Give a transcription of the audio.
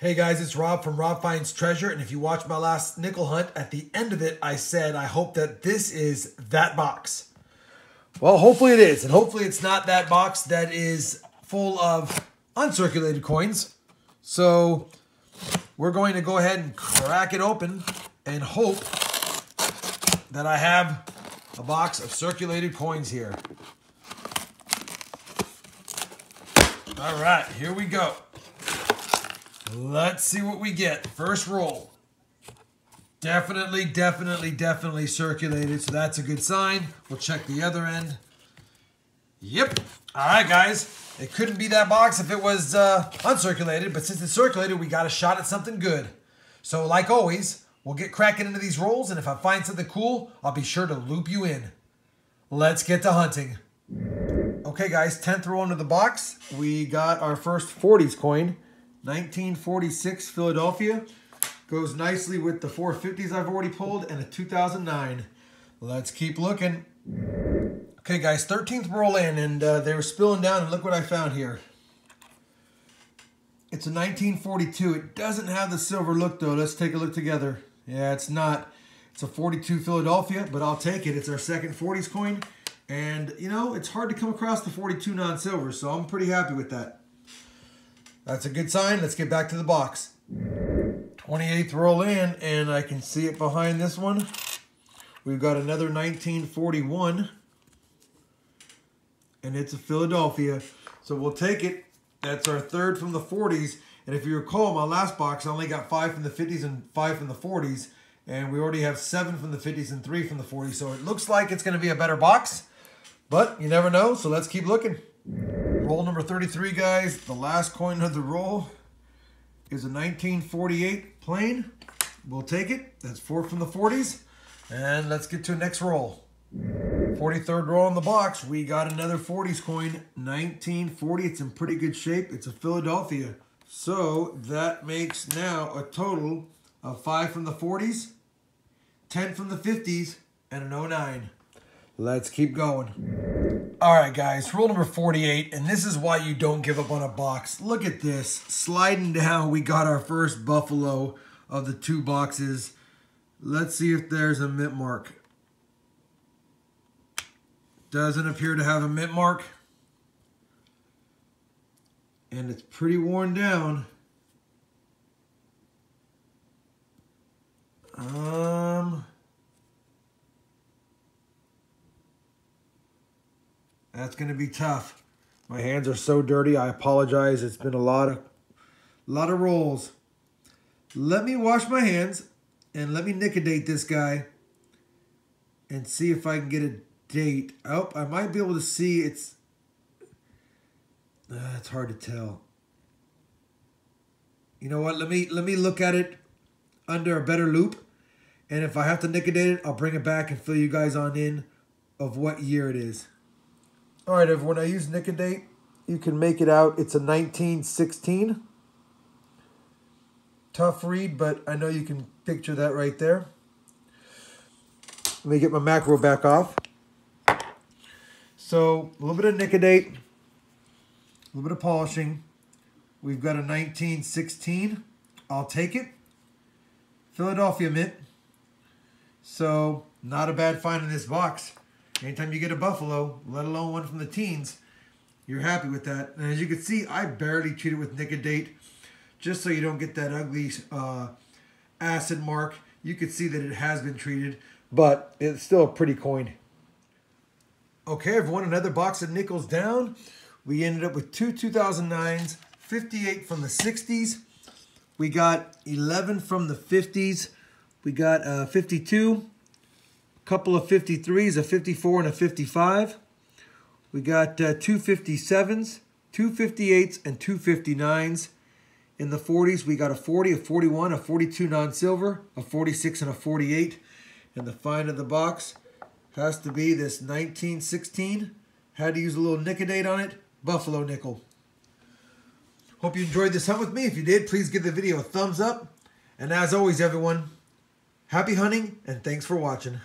Hey guys, it's Rob from Rob Finds Treasure, and if you watched my last nickel hunt, at the end of it, I said I hope that this is that box. Well, hopefully it is, and hopefully it's not that box that is full of uncirculated coins. So we're going to go ahead and crack it open and hope that I have a box of circulated coins here. All right, here we go. Let's see what we get. First roll. Definitely circulated, so that's a good sign. We'll check the other end. Yep. All right, guys. It couldn't be that box if it was uncirculated, but since it's circulated, we got a shot at something good. So like always, we'll get cracking into these rolls, and if I find something cool, I'll be sure to loop you in. Let's get to hunting. Okay, guys, 10th roll into the box. We got our first 40s coin. 1946 Philadelphia. Goes nicely with the 450s I've already pulled and a 2009. Let's keep looking. Okay, guys, 13th roll in, and they were spilling down, and look what I found here. It's a 1942. It doesn't have the silver look, though. Let's take a look together. Yeah, it's not. It's a 42 Philadelphia, but I'll take it. It's our second 40s coin, and, you know, it's hard to come across the 42 non-silver, so I'm pretty happy with that. That's a good sign. Let's get back to the box. 28th roll in, and I can see it behind this one. We've got another 1941, and it's a Philadelphia. So we'll take it. That's our third from the 40s. And if you recall, my last box, I only got 5 from the 50s and 5 from the 40s. And we already have 7 from the 50s and 3 from the 40s. So it looks like it's going to be a better box. But you never know, so let's keep looking. Roll number 33, guys. The last coin of the roll is a 1948 plain. We'll take it. That's 4 from the 40s. And let's get to the next roll. 43rd roll in the box. We got another 40s coin. 1940. It's in pretty good shape. It's a Philadelphia. So that makes now a total of 5 from the 40s, 10 from the 50s, and an 09. Let's keep going. All right, guys, roll number 48, and this is why you don't give up on a box. Look at this. Sliding down, we got our first Buffalo of the 2 boxes. Let's see if there's a mint mark. Doesn't appear to have a mint mark. And it's pretty worn down. That's going to be tough. My hands are so dirty. I apologize. It's been a lot of rolls. Let me wash my hands and let me nicodate this guy and see if I can get a date. Oh, I might be able to see it's hard to tell. You know what? Let me look at it under a better loop, and if I have to nicodate it, I'll bring it back and fill you guys on in of what year it is. All right, everyone, I use nicodate. You can make it out. It's a 1916. Tough read, but I know you can picture that right there. Let me get my macro back off. So a little bit of nicodate, a little bit of polishing. We've got a 1916. I'll take it. Philadelphia mint. So not a bad find in this box. Anytime you get a Buffalo, let alone one from the teens, you're happy with that. And as you can see, I barely treat it with nicodate just so you don't get that ugly acid mark. You can see that it has been treated, but it's still a pretty coin. Okay, everyone, another box of nickels down. We ended up with 2 2009s, 58 from the 60s. We got 11 from the 50s. We got 52. Couple of 53s, a 54 and a 55. We got 2 57s, 2 58s, and 2 59s. In the 40s, we got a 40, a 41, a 42 non-silver, a 46, and a 48. And the find of the box has to be this 1916. Had to use a little nicodate on it. Buffalo nickel. Hope you enjoyed this hunt with me. If you did, please give the video a thumbs up. And as always, everyone, happy hunting and thanks for watching.